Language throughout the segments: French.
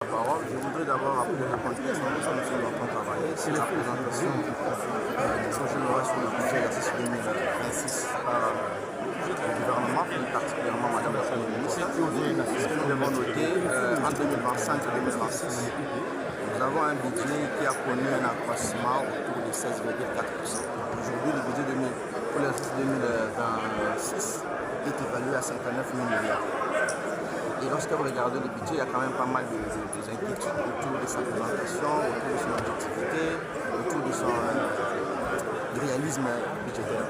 Je voudrais d'abord appeler le contexte dans lequel nous sommes en train de travailler. C'est la présentation du projet de loi sur le budget de la 2026 par le gouvernement, plus particulièrement Madame la Première ministre. Ce que nous devons noter, en 2025 et 2026, nous avons un budget qui a connu un accroissement autour de 16,4%. Aujourd'hui, le budget pour l'exercice 2026 est évalué à 59 000 milliards. Et lorsque vous regardez le budget, il y a quand même pas mal d'inquiétudes autour de sa présentation, autour de son objectivité, autour de son réalisme budgétaire.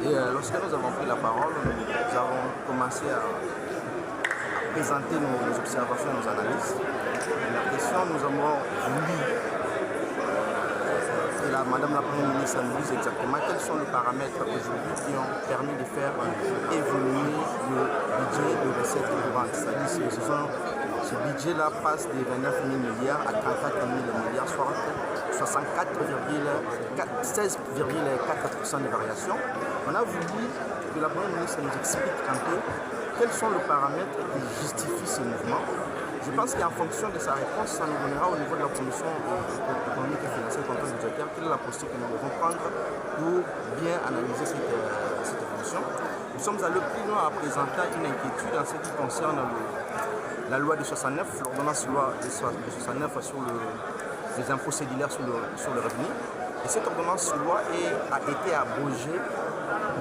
Et lorsque nous avons pris la parole, nous avons commencé à présenter nos observations, nos analyses. La question, nous avons voulu que Madame la Première ministre nous dise exactement quels sont les paramètres aujourd'hui qui ont permis de faire évoluer le budget de recettes courantes. C'est-à-dire ce budget-là passe des 29 000 milliards à 34 000 milliards, soit 16,4% de variation. On a voulu que la Première ministre nous explique un peu quels sont les paramètres qui justifient ce mouvement. Je pense qu'en fonction de sa réponse, ça nous donnera au niveau de la Commission économique et financière et contrôle budgétaire quelle est la posture que nous devons prendre pour bien analyser cette évolution. Nous sommes allés plus loin en présentant une inquiétude en ce qui concerne la loi de 69, l'ordonnance loi de 69 sur les impôts cédulaires sur le revenu. Et cette ordonnance loi a été abrogée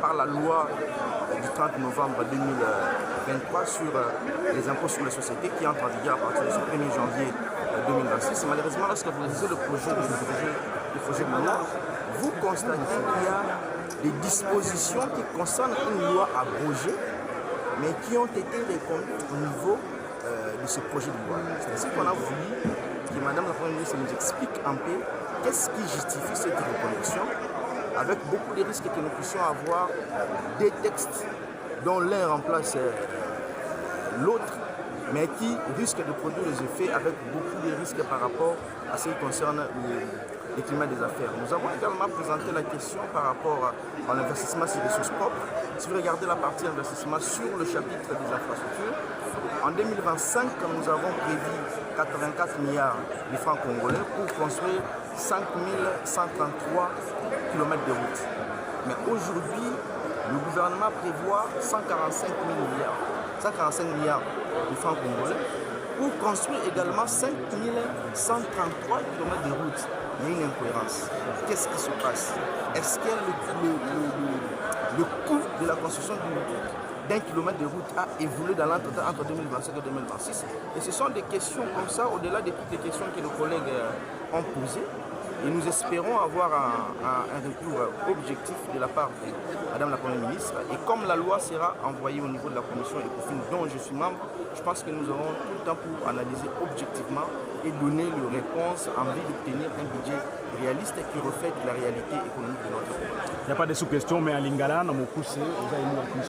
par la loi du 30 novembre 2023 sur les impôts sur les sociétés qui entre en vigueur à partir du 1er janvier 2026. Malheureusement, lorsque vous lisez le projet de loi, vous constatez qu'il y a des dispositions qui concernent une loi abrogée, mais qui ont été reconnues au niveau de ce projet de loi. C'est ainsi qu'on a voulu que Madame la Première ministre nous explique un peu qu'est-ce qui justifie cette reconnaissance, avec beaucoup de risques que nous puissions avoir des textes dont l'un remplace l'autre, mais qui risquent de produire des effets avec beaucoup de risques par rapport à ce qui concerne le climat des affaires. Nous avons également présenté la question par rapport à l'investissement sur les ressources propres. Si vous regardez la partie investissement sur le chapitre des infrastructures, en 2025, nous avons prévu 84 milliards de francs congolais pour construire 5 133 km de route. Mais aujourd'hui, le gouvernement prévoit 145 milliards de francs congolais pour construire également 5 133 km de route. Il y a une incohérence. Qu'est-ce qui se passe? Est-ce que le coût de la construction d'un kilomètre de route a évolué dans l'entretien entre 2025 et 2026? Et ce sont des questions comme ça, au-delà de toutes les questions que nos collègues ont posées. Et nous espérons avoir un retour objectif de la part de Madame la Première ministre. Et comme la loi sera envoyée au niveau de la commission ECOFIN dont je suis membre, je pense que nous aurons tout le temps pour analyser objectivement et donner les réponses en vue d'obtenir un budget réaliste qui reflète la réalité économique de notre pays. Il n'y a pas de sous-question, mais à Lingala, dans mon poussé, vous avez mis